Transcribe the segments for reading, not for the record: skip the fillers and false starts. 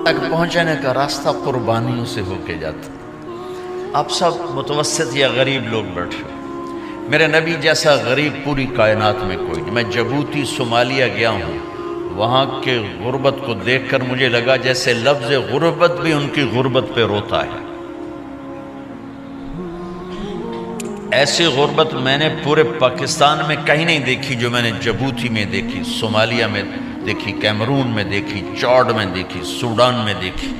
تک پہنچنے کا راستہ قربانیوں سے ہو کے جاتا. آپ سب متوسط یا غریب لوگ بیٹھے ہو. میرے نبی جیسا غریب پوری کائنات میں کوئی نہیں. میں جبوتی صومالیہ گیا ہوں، وہاں کے غربت کو دیکھ کر مجھے لگا جیسے لفظ غربت بھی ان کی غربت پہ روتا ہے. ایسی غربت میں نے پورے پاکستان میں کہیں نہیں دیکھی جو میں نے جبوتی میں دیکھی، صومالیہ میں دیکھی، کیمرون میں دیکھی، چاڈ میں دیکھی، سوڈان میں دیکھی.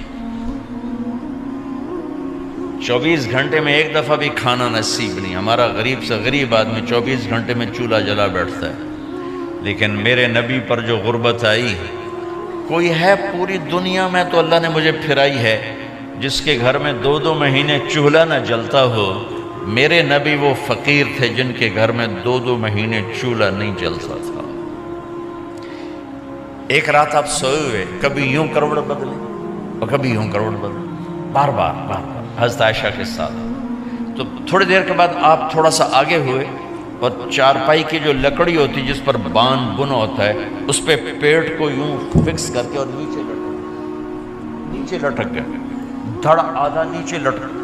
24 گھنٹے میں ایک دفعہ بھی کھانا نصیب نہیں. ہمارا غریب سے غریب آدمی 24 گھنٹے میں چولہا جلا بیٹھتا ہے. لیکن میرے نبی پر جو غربت آئی، کوئی ہے پوری دنیا میں تو اللہ نے مجھے پھرائی ہے جس کے گھر میں 2 مہینے چولہا نہ جلتا ہو. میرے نبی وہ فقیر تھے جن کے گھر میں 2 مہینے چولہا نہیں جلتا تھا. ایک رات آپ سوئے ہوئے، کبھی یوں کروڑ بدلے اور کبھی یوں کروڑ بدلے، بار بار حضرت عائشہ کے ساتھ. تو تھوڑی دیر کے بعد آپ تھوڑا سا آگے ہوئے اور چارپائی کی جو لکڑی ہوتی جس پر بان بنا ہوتا ہے اس پہ پیٹ کو یوں فکس کر کے اور نیچے لٹک گئے، دھڑ آدھا نیچے لٹک.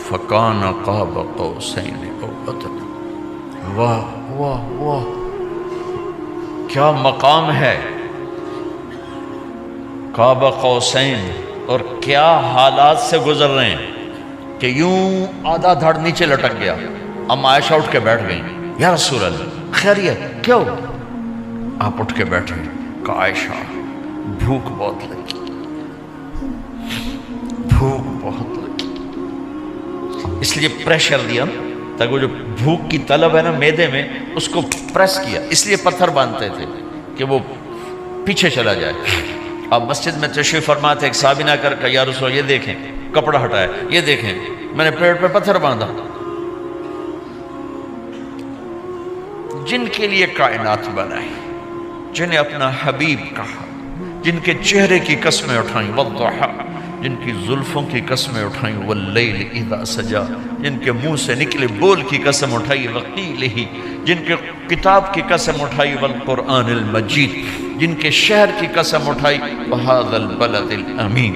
فَكَانَ قَابَ قَوْسَيْنِ أَوْ أَدْنَىٰ. واہ واہ واہ، کیا مقام ہے. قاب قوسین، اور کیا حالات سے گزر رہے ہیں کہ یوں آدھا دھڑ نیچے لٹک گیا. ام عائشہ اٹھ کے بیٹھ گئیں، یا رسول اللہ خیریت کیوں؟ آپ اٹھ کے بیٹھے. کہا عائشہ بھوک بہت لگی، بھوک بہت لگی. اس لیے پریشر دیا تاکہ وہ جو بھوک کی طلب ہے نا میدے میں اس کو پریس کیا. اس لیے پتھر باندھتے تھے کہ وہ پیچھے چلا جائے. اب مسجد میں تشریف فرما تھے، ایک صحابی نہ کر کہ یا رسول اللہ یہ دیکھیں کپڑا ہٹایا، یہ دیکھیں میں نے پیٹ پہ پتھر باندھا. جن کے لیے کائنات بنائی، جنہیں اپنا حبیب کہا، جن کے چہرے کی قسمیں اٹھائیں والضحیٰ، جن کی زلفوں کی قسمیں اٹھائیں واللیل اذا سجا، جن کے منہ سے نکلے بول کی قسم اٹھائی وقیلہ، جن کے کتاب کی قسم اٹھائی والقرآن المجید، جن کے شہر کی قسم اٹھائی وہذا البلد الامین.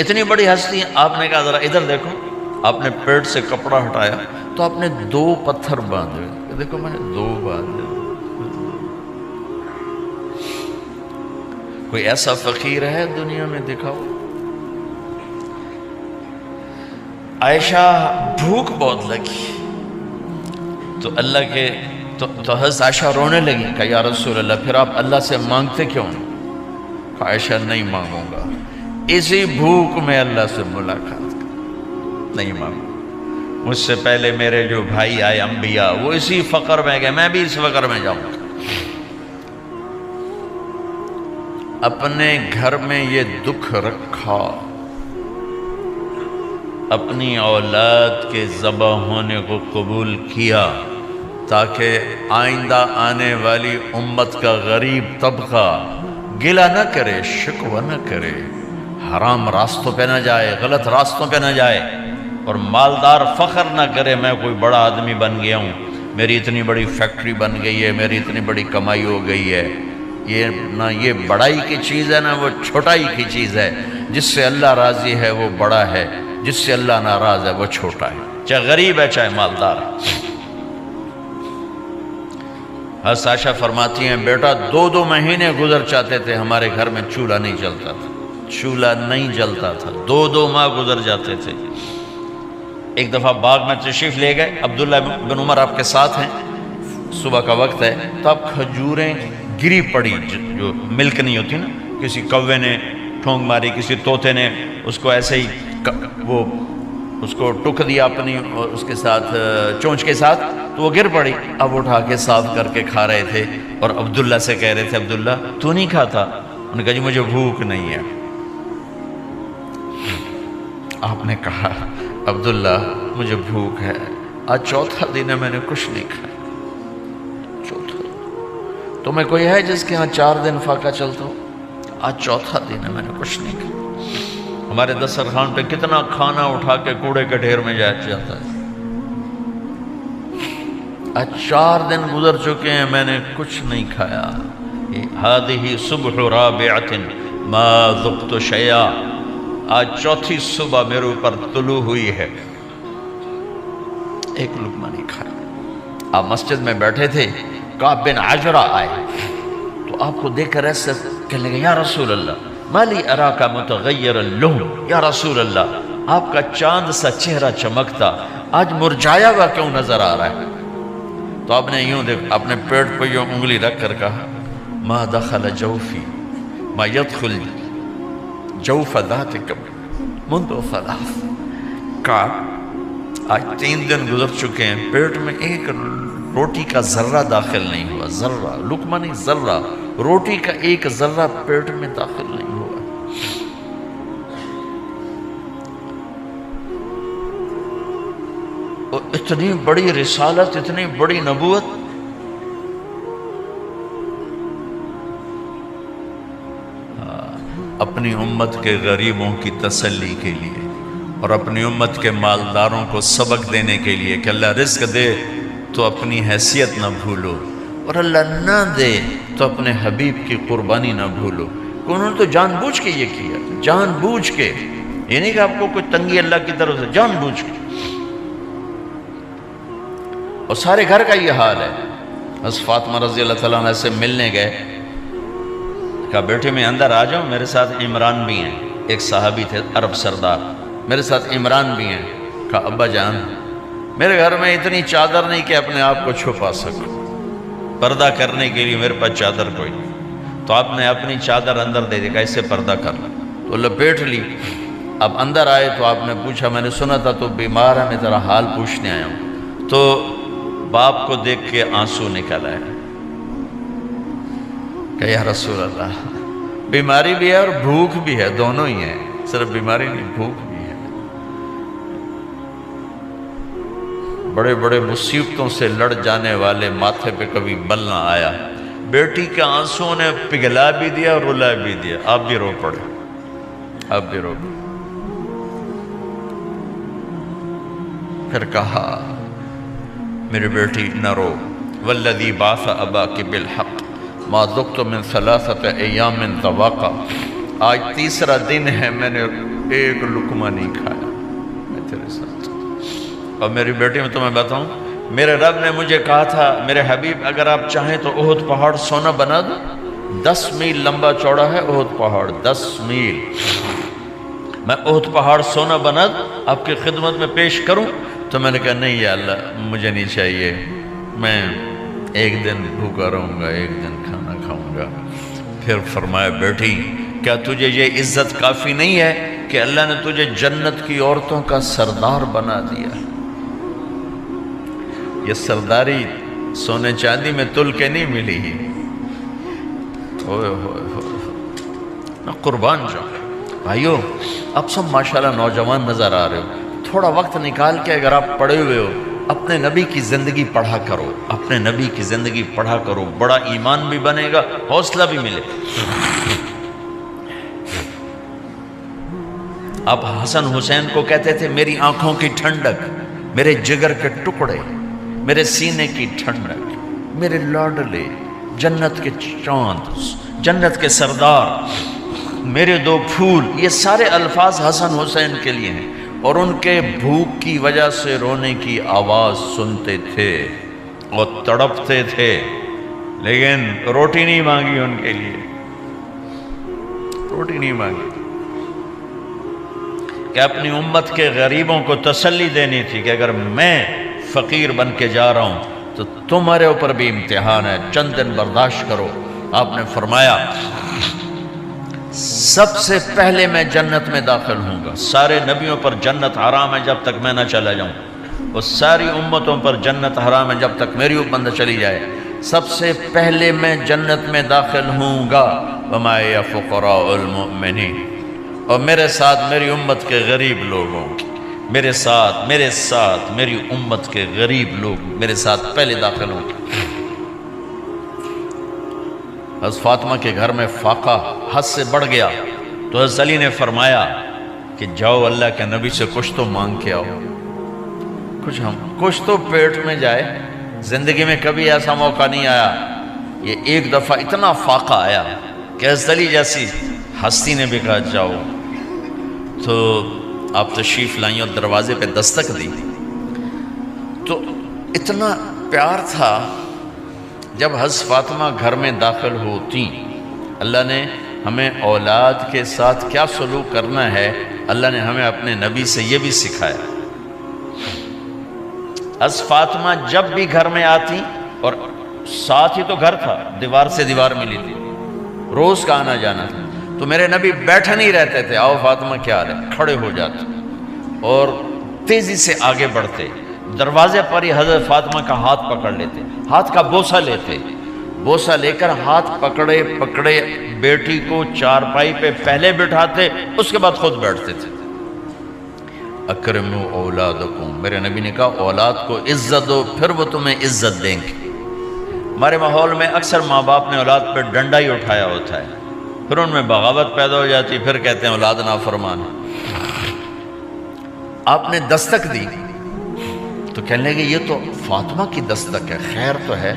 اتنی بڑی ہستی ہیں. آپ نے کہا ذرا ادھر دیکھو. آپ نے پیٹ سے کپڑا ہٹایا تو آپ نے 2 پتھر باندھے. دیکھو میں نے 2 باندھے. کوئی ایسا فقیر ہے دنیا میں؟ دکھاؤ. عائشہ بھوک بہت لگی تو اللہ کے تو حضرت عائشہ رونے لگی. کہا یا رسول اللہ پھر آپ اللہ سے مانگتے کیوں؟ کہا عائشہ نہیں مانگوں گا، اسی بھوک میں اللہ سے ملاقات نہیں مانگوں. مجھ سے پہلے میرے جو بھائی آئے انبیاء وہ اسی فقر میں گئے، میں بھی اس فقر میں جاؤں گا. اپنے گھر میں یہ دکھ رکھا، اپنی اولاد کے ذبح ہونے کو قبول کیا تاکہ آئندہ آنے والی امت کا غریب طبقہ گلہ نہ کرے، شکوہ نہ کرے، حرام راستوں پہ نہ جائے، غلط راستوں پہ نہ جائے، اور مالدار فخر نہ کرے میں کوئی بڑا آدمی بن گیا ہوں، میری اتنی بڑی فیکٹری بن گئی ہے، میری اتنی بڑی کمائی ہو گئی ہے. یہ نہ یہ بڑائی کی چیز ہے نہ وہ چھوٹائی کی چیز ہے. جس سے اللہ راضی ہے وہ بڑا ہے، جس سے اللہ ناراض ہے وہ چھوٹا ہے، چاہے غریب ہے چاہے مالدار. حضرت عائشہ فرماتی ہیں بیٹا 2 مہینے گزر جاتے تھے ہمارے گھر میں چولہا نہیں جلتا تھا، چولہا نہیں جلتا تھا، 2 ماہ گزر جاتے تھے. ایک دفعہ باغ میں تشریف لے گئے، عبداللہ بن عمر آپ کے ساتھ ہیں، صبح کا وقت ہے تو اب کھجوریں گری پڑی، جو ملک نہیں ہوتی نا، کسی کوے نے ٹھونگ ماری، کسی طوطے نے اس کو ایسے ہی وہ اس کو ٹک دیا اپنی اس کے ساتھ چونچ کے ساتھ تو وہ گر پڑی. اب اٹھا کے صاف کر کے کھا رہے تھے اور عبداللہ سے کہہ رہے تھے عبداللہ تو نہیں کھاتا؟ انہوں نے کہا جی مجھے بھوک نہیں ہے. آپ نے کہا عبداللہ مجھے بھوک ہے، آج 4تھا دن ہے میں نے کچھ نہیں کھایا. 4تھا تمہیں کوئی ہے جس کے ہاں 4 دن فاقہ چلتا ہو؟ آج 4تھا دن ہے میں نے کچھ نہیں کھایا. ہمارے دسترخوان پہ کتنا کھانا اٹھا کے کوڑے کے ڈھیر میں جاتا ہے. آج 4 دن گزر چکے ہیں میں نے کچھ نہیں کھایا. هذه صبح رابعة ما ذقت شيئا، آج چوتھی صبح میرے اوپر طلوع ہوئی ہے، ایک لقمہ نہیں کھایا۔ آپ مسجد میں بیٹھے تھے، کعب بن عجرہ آئے تو آپ کو دیکھ کر ایسے کہنے لگے یا رسول اللہ مالی اراکا متغیر اللون، یا رسول اللہ آپ کا چاند سا چہرہ چمکتا آج مرجھایا ہوا کیوں نظر آ رہا ہے؟ تو آپ نے یوں دیکھ اپنے پیٹ پہ یوں انگلی رکھ کر کہا ما دخل جوفی ما يدخل جوف ذاتک منذ ثلاث، کعب آج 3 دن گزر چکے ہیں، پیٹ میں ایک روٹی کا ذرہ داخل نہیں ہوا، ذرہ، لقمہ نہیں ذرہ، روٹی کا ایک ذرہ پیٹ میں داخل نہیں ہوا۔ اور اتنی بڑی رسالت، اتنی بڑی نبوت، اپنی امت کے غریبوں کی تسلی کے لیے اور اپنی امت کے مالداروں کو سبق دینے کے لیے کہ اللہ رزق دے تو اپنی حیثیت نہ بھولو، اور اللہ نہ دے تو اپنے حبیب کی قربانی نہ بھولو۔ انہوں نے تو جان بوجھ کے یہ کیا، جان بوجھ کے، یہ نہیں کہ آپ کو کوئی تنگی اللہ کی طرف سے، جان بوجھ کے۔ اور سارے گھر کا یہ حال ہے۔ حضرت فاطمہ رضی اللہ تعالیٰ عنہ سے ملنے گئے، کہا بیٹے میں اندر آ جاؤں، میرے ساتھ عمران بھی ہیں، ایک صحابی تھے عرب سردار، میرے ساتھ عمران بھی ہیں۔ کہا ابا جان میرے گھر میں اتنی چادر نہیں کہ اپنے آپ کو چھپا سکوں، پردہ کرنے کے لیے میرے پاس چادر کوئی نہیں، تو آپ نے اپنی چادر اندر دے دی، کہا اس سے پردہ کر لیں، تو لپیٹ لی۔ اب اندر آئے تو آپ نے پوچھا میں نے سنا تھا تو بیمار ہے، میں تیرا حال پوچھنے آیا ہوں۔ تو باپ کو دیکھ کے آنسو نکل آئے کہ یا رسول اللہ بیماری بھی ہے اور بھوک بھی ہے، دونوں ہی ہیں، صرف بیماری نہیں بھوک بھی ہے۔ بڑے بڑے مصیبتوں سے لڑ جانے والے ماتھے پہ کبھی بل نہ آیا۔ بیٹی کے آنسوں نے پگھلا بھی دیا اور رلا بھی دیا، آپ بھی رو پڑے، آپ بھی رو پڑے۔ پھر کہا میری بیٹی نہ رو، والذی بعث اباک بالحق ما ذقت من 3 ایام طواقا، آج 3 دن ہے میں نے ایک لقمہ نہیں کھایا، میں تیرے ساتھ۔ اور میری بیٹی میں تمہیں بتاؤں، میرے رب نے مجھے کہا تھا میرے حبیب اگر آپ چاہیں تو احد پہاڑ سونا بنا دو، 10 میل لمبا چوڑا ہے احد پہاڑ، 10 میل، میں احد پہاڑ سونا بنا دوں آپ کی خدمت میں پیش کروں؟ تو میں نے کہا نہیں یا اللہ مجھے نہیں چاہیے، میں ایک دن بھوکا رہوں گا، ایک دن کھانا کھاؤں گا۔ پھر فرمایا بیٹی کیا تجھے یہ عزت کافی نہیں ہے کہ اللہ نے تجھے جنت کی عورتوں کا سردار بنا دیا؟ یہ سرداری سونے چاندی میں تل کے نہیں ملی ہی، ہوئے ہوئے ہوئے، میں قربان جاؤں۔ بھائیو اب سب ماشاءاللہ نوجوان نظر آ رہے ہو، تھوڑا وقت نکال کے اگر آپ پڑھے ہوئے ہو اپنے نبی کی زندگی پڑھا کرو، اپنے نبی کی زندگی پڑھا کرو، بڑا ایمان بھی بنے گا، حوصلہ بھی ملے۔ آپ حسن حسین کو کہتے تھے میری آنکھوں کی ٹھنڈک، میرے جگر کے ٹکڑے، میرے سینے کی ٹھنڈک، میرے لاڈلے، جنت کے چاند، جنت کے سردار، میرے 2 پھول، یہ سارے الفاظ حسن حسین کے لیے ہیں۔ اور ان کے بھوک کی وجہ سے رونے کی آواز سنتے تھے اور تڑپتے تھے، لیکن روٹی نہیں مانگی ان کے لیے، روٹی نہیں مانگی، کہ اپنی امت کے غریبوں کو تسلی دینی تھی کہ اگر میں فقیر بن کے جا رہا ہوں تو تمہارے اوپر بھی امتحان ہے، چند دن برداشت کرو۔ آپ نے فرمایا سب سے پہلے میں جنت میں داخل ہوں گا، سارے نبیوں پر جنت حرام ہے جب تک میں نہ چلا جاؤں، اور ساری امتوں پر جنت حرام ہے جب تک میری امت نہ چلی جائے، سب سے پہلے میں جنت میں داخل ہوں گا۔ وما یا فقراء المؤمنین، اور میرے ساتھ میری امت کے غریب لوگوں، میرے ساتھ میری امت کے غریب لوگ میرے ساتھ پہلے داخل ہوں گے۔ حضرت فاطمہ کے گھر میں فاقہ حد سے بڑھ گیا تو حضرت علی نے فرمایا کہ جاؤ اللہ کے نبی سے کچھ تو مانگ کے آؤ، کچھ تو پیٹ میں جائے۔ زندگی میں کبھی ایسا موقع نہیں آیا یہ ایک دفعہ اتنا فاقہ آیا کہ حضرت علی جیسی ہستی نے بھی کہا جاؤ، تو آپ تشریف لائیں اور دروازے پہ دستک دی، تو اتنا پیار تھا۔ جب حضرت فاطمہ گھر میں داخل ہوتی، اللہ نے ہمیں اولاد کے ساتھ کیا سلوک کرنا ہے، اللہ نے ہمیں اپنے نبی سے یہ بھی سکھایا۔ حضرت فاطمہ جب بھی گھر میں آتی، اور ساتھ ہی تو گھر تھا، دیوار سے دیوار ملی تھی، روز کا آنا جانا تھا، تو میرے نبی بیٹھے نہیں رہتے تھے، آؤ فاطمہ کیا حال ہے، کھڑے ہو جاتے اور تیزی سے آگے بڑھتے، دروازے پر ہی حضرت فاطمہ کا ہاتھ پکڑ لیتے، ہاتھ کا بوسہ لیتے، بوسہ لے کر ہاتھ پکڑے پکڑے بیٹی کو چارپائی پہ پہلے بٹھاتے، اس کے بعد خود بیٹھتے تھے۔ اکرموا اولادکم، میرے نبی نے کہا اولاد کو عزت دو، پھر وہ تمہیں عزت دیں گے۔ ہمارے ماحول میں اکثر ماں باپ نے اولاد پہ ڈنڈا ہی اٹھایا ہوتا ہے، پھر ان میں بغاوت پیدا ہو جاتی، پھر کہتے ہیں اولاد نافرمان ہے۔ آپ نے دستک دی تو کہنے لگے یہ تو فاطمہ کی دستک ہے، خیر تو ہے،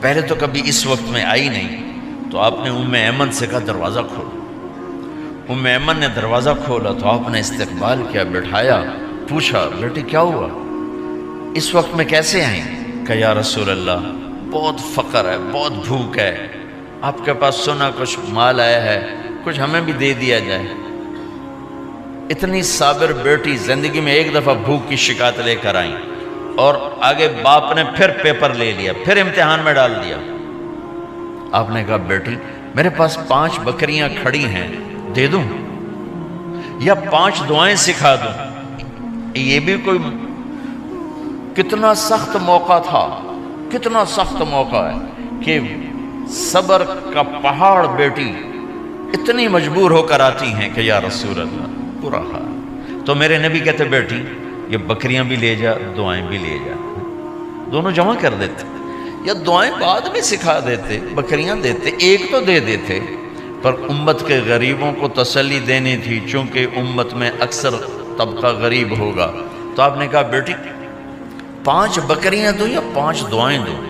پہلے تو کبھی اس وقت میں آئی نہیں۔ تو آپ نے ام ایمن سے کہا دروازہ کھولو۔ ام ایمن نے دروازہ کھولا تو آپ نے استقبال کیا، بٹھایا، پوچھا بیٹی کیا ہوا، اس وقت میں کیسے آئیں؟ کہا یا رسول اللہ بہت فقر ہے، بہت بھوک ہے، آپ کے پاس سنا کچھ مال آیا ہے، کچھ ہمیں بھی دے دیا جائے۔ اتنی صابر بیٹی زندگی میں ایک دفعہ بھوک کی شکایت لے کر آئیں، اور آگے باپ نے پھر پیپر لے لیا، پھر امتحان میں ڈال دیا۔ آپ نے کہا بیٹی میرے پاس 5 بکریاں کھڑی ہیں، دے دوں یا 5 دعائیں سکھا دوں؟ یہ بھی کوئی کتنا سخت موقع تھا، کتنا سخت موقع ہے کہ صبر کا پہاڑ بیٹی اتنی مجبور ہو کر آتی ہیں کہ یا رسول اللہ برا حال۔ تو میرے نبی کہتے بیٹی یہ بکریاں بھی لے جا، دعائیں بھی لے جا، دونوں جمع کر دیتے، یا دعائیں بعد میں سکھا دیتے، بکریاں دیتے، ایک تو دے دیتے، پر امت کے غریبوں کو تسلی دینی تھی، چونکہ امت میں اکثر طبقہ غریب ہوگا۔ تو آپ نے کہا بیٹی 5 بکریاں دوں یا 5 دعائیں دوں؟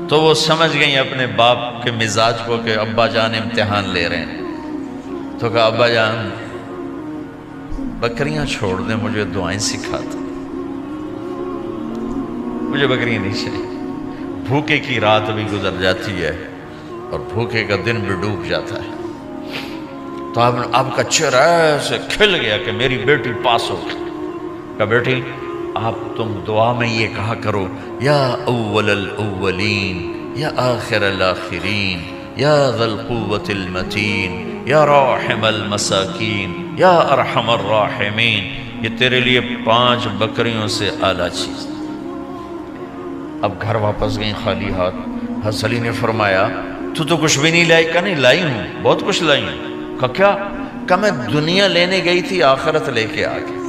تو وہ سمجھ گئیں اپنے باپ کے مزاج کو کہ ابا جان امتحان لے رہے ہیں، تو کہا ابا جان بکریاں چھوڑ دیں، مجھے دعائیں سکھا دیں، مجھے بکریاں نہیں چاہیے۔ بھوکے کی رات بھی گزر جاتی ہے اور بھوکے کا دن بھی ڈوب جاتا ہے۔ تو آپ کا چہرہ ایسے کھل گیا کہ میری بیٹی پاس ہو گئی۔ کہا بیٹی آپ تم دعا میں یہ کہا کرو یا اول الاولین یا آخر الاخرین یا ذا القوة المتین یا راحم المساکین یا ارحم الراحمین، یہ تیرے لیے 5 بکریوں سے اعلیٰ چیز۔ اب گھر واپس گئیں خالی ہاتھ۔ حضرت علی نے فرمایا تو کچھ بھی نہیں لائی؟ کہا نہیں لائی ہوں، بہت کچھ لائی ہوں۔ کہا کیا؟ کہا میں دنیا لینے گئی تھی، آخرت لے کے آ گئی۔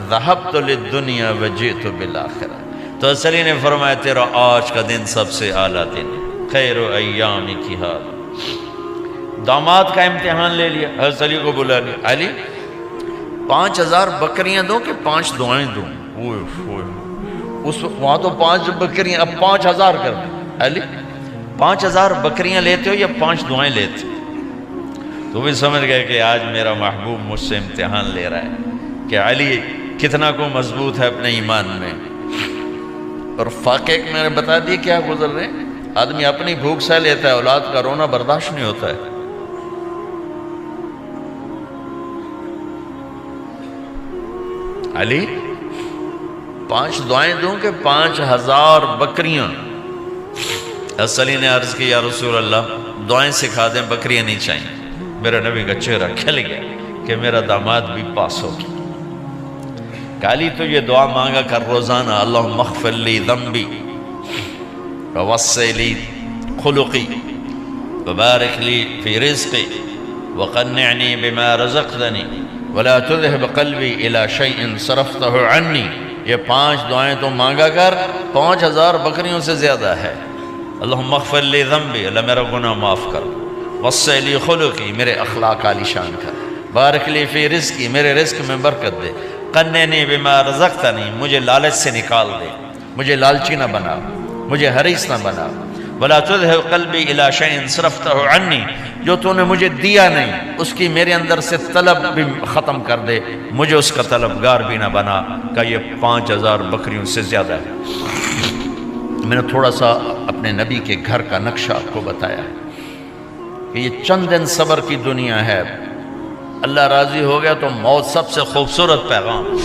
ذہبت للدنیا وجئت بالآخرہ۔ تو حضرت علی نے فرمایا تیرا آج کا دن سب سے اعلیٰ دن، خیر ایامک ھذا۔ داماد کا امتحان لے لیا، حضرت علی کو بلا لیا، علی 5000 بکریاں دوں کہ 5 دعائیں دوں؟ اس وہاں تو 5 بکریاں، اب 5000 کر دیں۔ علی 5000 بکریاں لیتے ہو یا 5 دعائیں لیتے ہو؟ تو بھی سمجھ گئے کہ آج میرا محبوب مجھ سے امتحان لے رہا ہے کہ علی کتنا کو مضبوط ہے اپنے ایمان میں۔ اور فاقے میں نے بتا دی کیا گزر رہے ہیں۔ آدمی اپنی بھوک سہ لیتا ہے، اولاد کا رونا برداشت نہیں ہوتا ہے۔ علی 5 دعائیں دوں کہ 5000 بکریاں؟ حضرت علی نے عرض کی یا رسول اللہ دعائیں سکھا دیں، بکریاں نہیں چاہیے۔ میرا نبی کا چہرہ کھل گیا کہ میرا داماد بھی پاس ہو گیا۔ علی تو یہ دعا مانگا کر روزانہ، اللہم اغفر لی ذنبی ووسع لی خلقی وبارک لی فی رزقی وقنعنی بما رزقتنی ولا تذهب قلبی الی شیء صرفتہ عنی۔ یہ 5 دعائیں تو مانگا کر، 5000 بکریوں سے زیادہ ہے۔ اللہم اغفر لی ذنبی، اللہ میرا گناہ معاف کر، وسع لی خلقی، میرے اخلاق عالی شان کر، بارک لی فی رزقی، میرے رزق میں برکت دے، قنعنی بما رزقتنی، مجھے لالچ سے نکال دے، مجھے لالچی نہ بنا، مجھے حریص نہ بنا، ولا تذهب قلبی الی شیء صرفتہ عنی، جو تو نے مجھے دیا نہیں اس کی میرے اندر سے طلب بھی ختم کر دے، مجھے اس کا طلبگار بھی نہ بنا، کہ یہ 5000 بکریوں سے زیادہ ہے۔ میں نے تھوڑا سا اپنے نبی کے گھر کا نقشہ آپ کو بتایا ہے کہ یہ چند دن صبر کی دنیا ہے، اللہ راضی ہو گیا تو موت سب سے خوبصورت پیغام۔